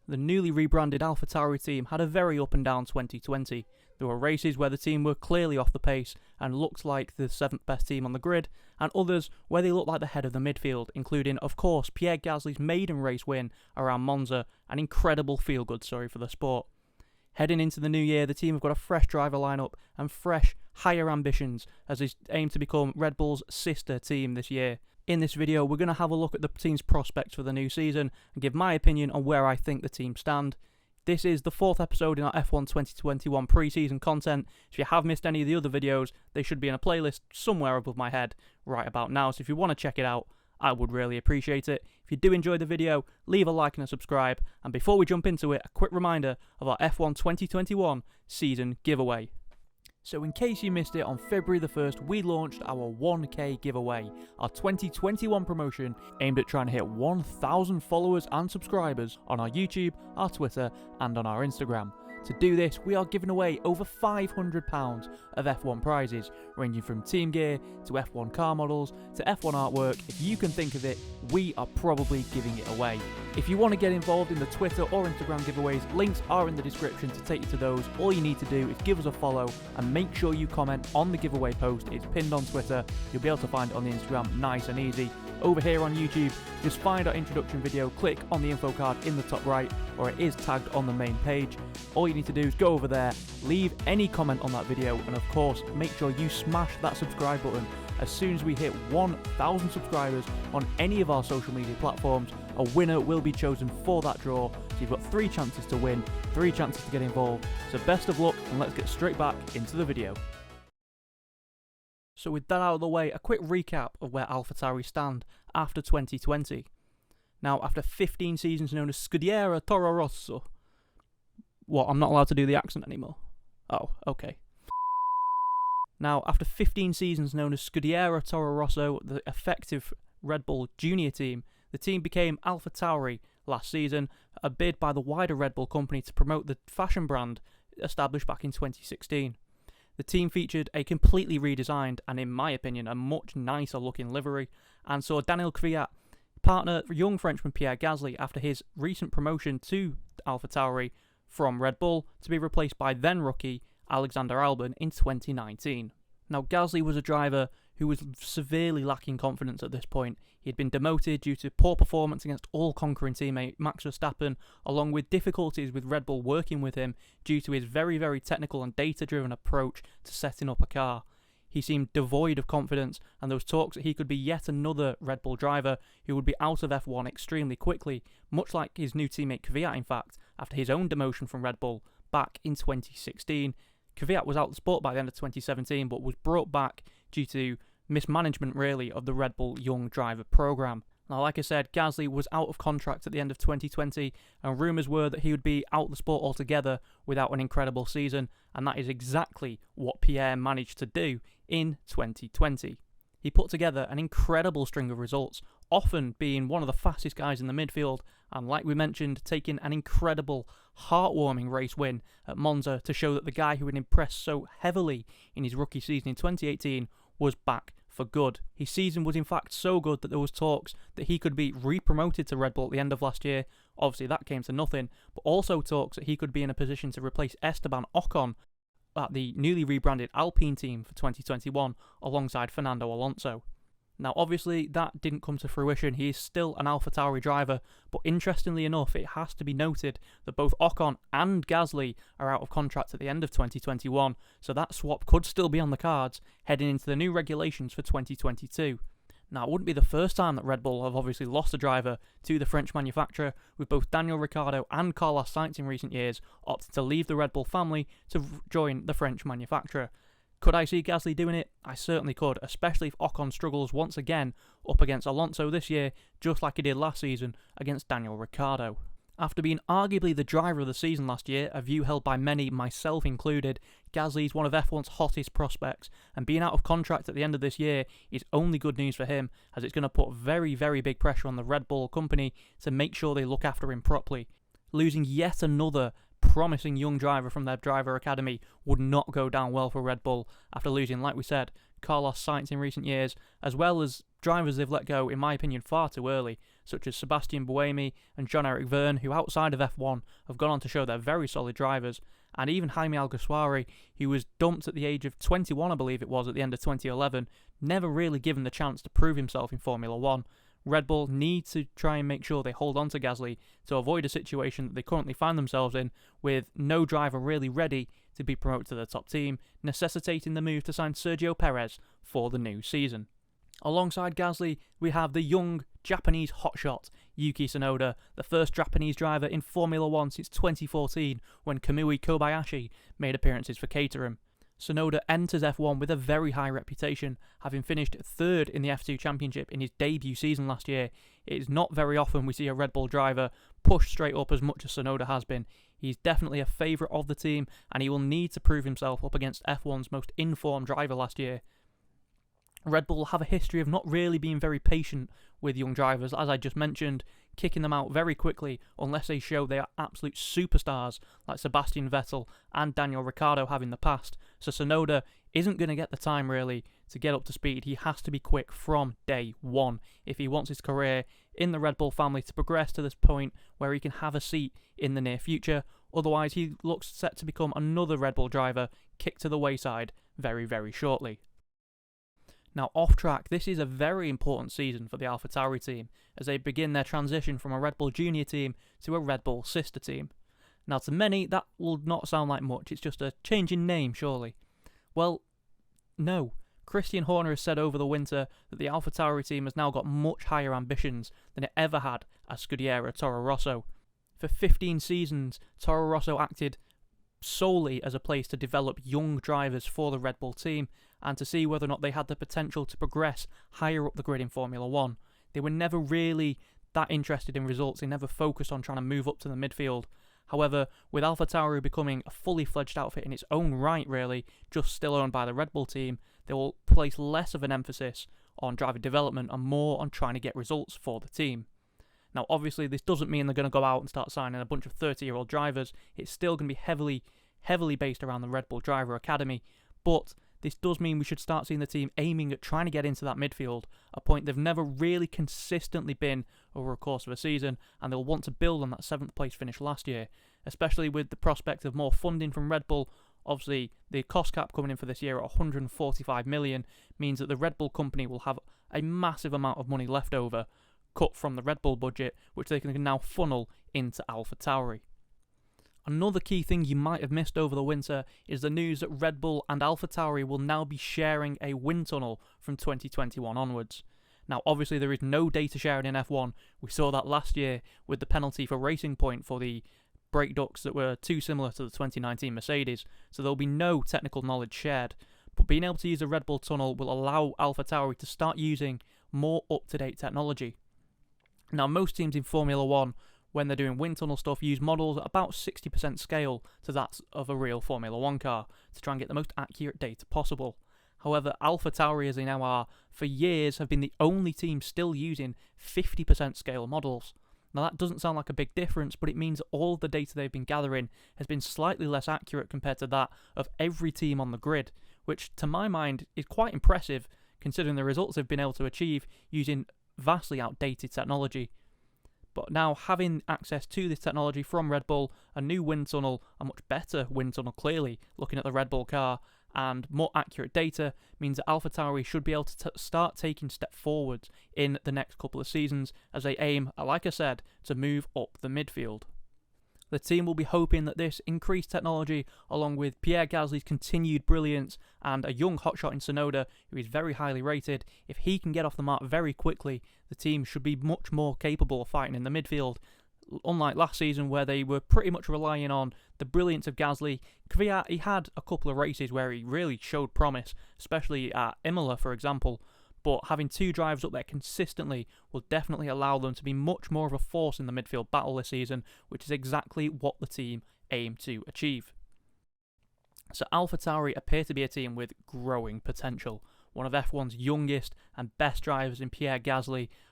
The newly rebranded AlphaTauri team had a very up and down 2020. There were races where the team were clearly off the pace and looked like the 7th best team on the grid, and others where they looked like the head of the midfield, including, of course, Pierre Gasly's maiden race win around Monza, an incredible feel-good story for the sport. Heading into the new year, the team have got a fresh driver lineup and fresh, higher ambitions as they aim to become Red Bull's sister team this year. In this video, we're going to have a look at the team's prospects for the new season and give my opinion on where I think the team stand. This is the 4th episode in our F1 2021 pre-season content. If you have missed any of the other videos, they should be in a playlist somewhere above my head right about now. So if you want to check it out, I would really appreciate it. If you do enjoy the video, leave a like and a subscribe. And before we jump into it, a quick reminder of our F1 2021 season giveaway. So in case you missed it, on February the 1st, we launched our 1k giveaway, our 2021 promotion aimed at trying to hit 1,000 followers and subscribers on our YouTube, our Twitter, and on our Instagram. To do this, we are giving away over £500 of F1 prizes, ranging from team gear to F1 car models to F1 artwork. If you can think of it, we are probably giving it away. If you want to get involved in the Twitter or Instagram giveaways, links are in the description to take you to those. All you need to do is give us a follow and make sure you comment on the giveaway post. It's pinned on Twitter. You'll be able to find it on the Instagram nice and easy. Over here on YouTube, just find our introduction video, click on the info card in the top right, or it is tagged on the main page. All you need to do is go over there, leave any comment on that video, and of course, make sure you smash that subscribe button. As soon as we hit 1,000 subscribers on any of our social media platforms, a winner will be chosen for that draw. So you've got 3 chances to win, 3 chances to get involved. So best of luck, and let's get straight back into the video. So with that out of the way, a quick recap of where AlphaTauri stand after 2020. Now, after 15 seasons known as Scuderia Toro Rosso. What, I'm not allowed to do the accent anymore? Oh, okay. Now, after 15 seasons known as Scuderia Toro Rosso, the effective Red Bull junior team, the team became AlphaTauri last season, a bid by the wider Red Bull company to promote the fashion brand established back in 2016. The team featured a completely redesigned and, in my opinion, a much nicer looking livery, and saw Daniel Kvyat partner young Frenchman Pierre Gasly after his recent promotion to AlphaTauri from Red Bull to be replaced by then rookie Alexander Albon in 2019. Now, Gasly was a driver who was severely lacking confidence at this point. He had been demoted due to poor performance against all-conquering teammate Max Verstappen, along with difficulties with Red Bull working with him due to his very, very technical and data-driven approach to setting up a car. He seemed devoid of confidence, and there was talks that he could be yet another Red Bull driver who would be out of F1 extremely quickly, much like his new teammate Kvyat, in fact, after his own demotion from Red Bull back in 2016. Kvyat was out of the sport by the end of 2017, but was brought back due to mismanagement, really, of the Red Bull Young Driver program. Now, like I said, Gasly was out of contract at the end of 2020, and rumours were that he would be out of the sport altogether without an incredible season, and that is exactly what Pierre managed to do in 2020. He put together an incredible string of results, often being one of the fastest guys in the midfield, and like we mentioned, taking an incredible, heartwarming race win at Monza to show that the guy who had impressed so heavily in his rookie season in 2018 was back for good. His season was in fact so good that there was talks that he could be re-promoted to Red Bull at the end of last year. Obviously that came to nothing, but also talks that he could be in a position to replace Esteban Ocon at the newly rebranded Alpine team for 2021 alongside Fernando Alonso. Now, obviously, that didn't come to fruition. He is still an AlphaTauri driver, but interestingly enough, it has to be noted that both Ocon and Gasly are out of contract at the end of 2021, so that swap could still be on the cards heading into the new regulations for 2022. Now, it wouldn't be the first time that Red Bull have obviously lost a driver to the French manufacturer, with both Daniel Ricciardo and Carlos Sainz in recent years opting to leave the Red Bull family to join the French manufacturer. Could I see Gasly doing it? I certainly could, especially if Ocon struggles once again up against Alonso this year, just like he did last season against Daniel Ricciardo. After being arguably the driver of the season last year, a view held by many, myself included, Gasly is one of F1's hottest prospects, and being out of contract at the end of this year is only good news for him, as it's going to put very, very big pressure on the Red Bull company to make sure they look after him properly. Losing yet another promising young driver from their driver academy would not go down well for Red Bull after losing, like we said, Carlos Sainz in recent years, as well as drivers they've let go, in my opinion, far too early, such as Sebastian Buemi and Jean-Eric Vergne, who outside of F1 have gone on to show they're very solid drivers, and even Jaime Alguersuari, who was dumped at the age of 21, I believe it was, at the end of 2011, never really given the chance to prove himself in Formula 1. Red Bull need to try and make sure they hold on to Gasly to avoid a situation that they currently find themselves in, with no driver really ready to be promoted to the top team, necessitating the move to sign Sergio Perez for the new season. Alongside Gasly, we have the young Japanese hotshot Yuki Tsunoda, the first Japanese driver in Formula 1 since 2014 when Kamui Kobayashi made appearances for Caterham. Tsunoda enters F1 with a very high reputation, having finished third in the F2 Championship in his debut season last year. It is not very often we see a Red Bull driver push straight up as much as Tsunoda has been. He's definitely a favourite of the team, and he will need to prove himself up against F1's most informed driver last year. Red Bull have a history of not really being very patient with young drivers, as I just mentioned, kicking them out very quickly unless they show they are absolute superstars like Sebastian Vettel and Daniel Ricciardo have in the past. So Tsunoda isn't going to get the time really to get up to speed. He has to be quick from day one if he wants his career in the Red Bull family to progress to this point where he can have a seat in the near future. Otherwise, he looks set to become another Red Bull driver kicked to the wayside very, very shortly. Now, off track, this is a very important season for the AlphaTauri team as they begin their transition from a Red Bull Junior team to a Red Bull sister team. Now, to many, that will not sound like much, it's just a change in name, surely. Well, no. Christian Horner has said over the winter that the AlphaTauri team has now got much higher ambitions than it ever had as Scuderia Toro Rosso. For 15 seasons, Toro Rosso acted solely as a place to develop young drivers for the Red Bull team and to see whether or not they had the potential to progress higher up the grid in Formula 1. They were never really that interested in results, they never focused on trying to move up to the midfield. However, with AlphaTauri becoming a fully fledged outfit in its own right really, just still owned by the Red Bull team, they will place less of an emphasis on driver development and more on trying to get results for the team. Now obviously this doesn't mean they're going to go out and start signing a bunch of 30-year-old drivers, it's still going to be heavily based around the Red Bull Driver Academy, but this does mean we should start seeing the team aiming at trying to get into that midfield, a point they've never really consistently been over a course of a season, and they'll want to build on that 7th place finish last year, especially with the prospect of more funding from Red Bull. Obviously, the cost cap coming in for this year at 145 million means that the Red Bull company will have a massive amount of money left over, cut from the Red Bull budget, which they can now funnel into AlphaTauri. Another key thing you might have missed over the winter is the news that Red Bull and AlphaTauri will now be sharing a wind tunnel from 2021 onwards. Now obviously there is no data sharing in F1, we saw that last year with the penalty for Racing Point for the brake ducts that were too similar to the 2019 Mercedes, so there will be no technical knowledge shared, but being able to use a Red Bull tunnel will allow AlphaTauri to start using more up-to-date technology. Now most teams in Formula 1, when they're doing wind tunnel stuff, use models at about 60% scale to that of a real Formula 1 car to try and get the most accurate data possible. However, AlphaTauri, as they now are, for years have been the only team still using 50% scale models. Now that doesn't sound like a big difference, but it means all the data they've been gathering has been slightly less accurate compared to that of every team on the grid, which to my mind is quite impressive considering the results they've been able to achieve using vastly outdated technology. But now having access to this technology from Red Bull, a new wind tunnel, a much better wind tunnel clearly, looking at the Red Bull car, and more accurate data means that AlphaTauri should be able to start taking step forwards in the next couple of seasons as they aim, like I said, to move up the midfield. The team will be hoping that this increased technology, along with Pierre Gasly's continued brilliance and a young hotshot in Tsunoda, who is very highly rated, if he can get off the mark very quickly, the team should be much more capable of fighting in the midfield. Unlike last season where they were pretty much relying on the brilliance of Gasly, Kvyat, he had a couple of races where he really showed promise, especially at Imola for example, but having two drivers up there consistently will definitely allow them to be much more of a force in the midfield battle this season, which is exactly what the team aim to achieve. So AlphaTauri appear to be a team with growing potential, one of F1's youngest and best drivers in Pierre,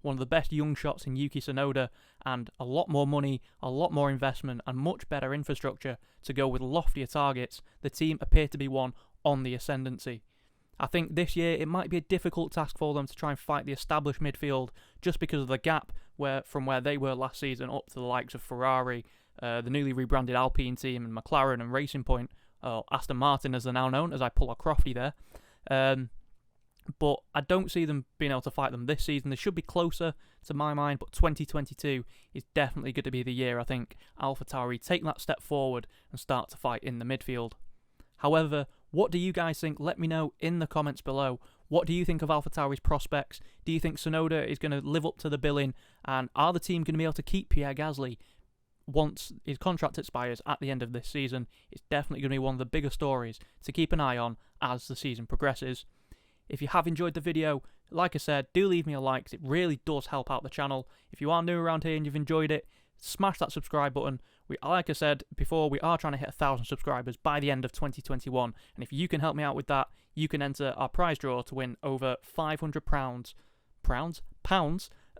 one of the best young shots in Yuki Tsunoda, and a lot more money, a lot more investment, and much better infrastructure to go with loftier targets, the team appear to be one on the ascendancy. I think this year it might be a difficult task for them to try and fight the established midfield just because of the gap from where they were last season up to the likes of Ferrari, the newly rebranded Alpine team, and McLaren and Racing Point, Aston Martin as they're now known, as I pull a Crofty there. But I don't see them being able to fight them this season. They should be closer to my mind, but 2022 is definitely going to be the year I think AlphaTauri take that step forward and start to fight in the midfield. However, what do you guys think? Let me know in the comments below. What do you think of AlphaTauri's prospects? Do you think Tsunoda is going to live up to the billing? And are the team going to be able to keep Pierre Gasly once his contract expires at the end of this season? It's definitely going to be one of the bigger stories to keep an eye on as the season progresses. If you have enjoyed the video, like I said, do leave me a like, 'cause it really does help out the channel. If you are new around here and you've enjoyed it, smash that subscribe button. Like I said before, we are trying to hit 1,000 subscribers by the end of 2021, and if you can help me out with that, you can enter our prize draw to win over £500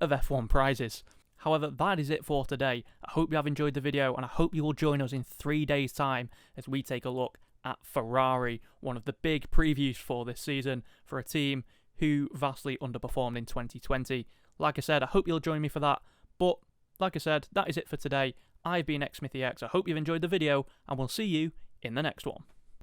of F1 prizes. However, that is it for today. I hope you have enjoyed the video, and I hope you will join us in 3 days' time as we take a look at Ferrari, one of the big previews for this season for a team who vastly underperformed in 2020. Like I said, I hope you'll join me for that, but like I said, that is it for today. I've been xSmithyx. I hope you've enjoyed the video, and we'll see you in the next one.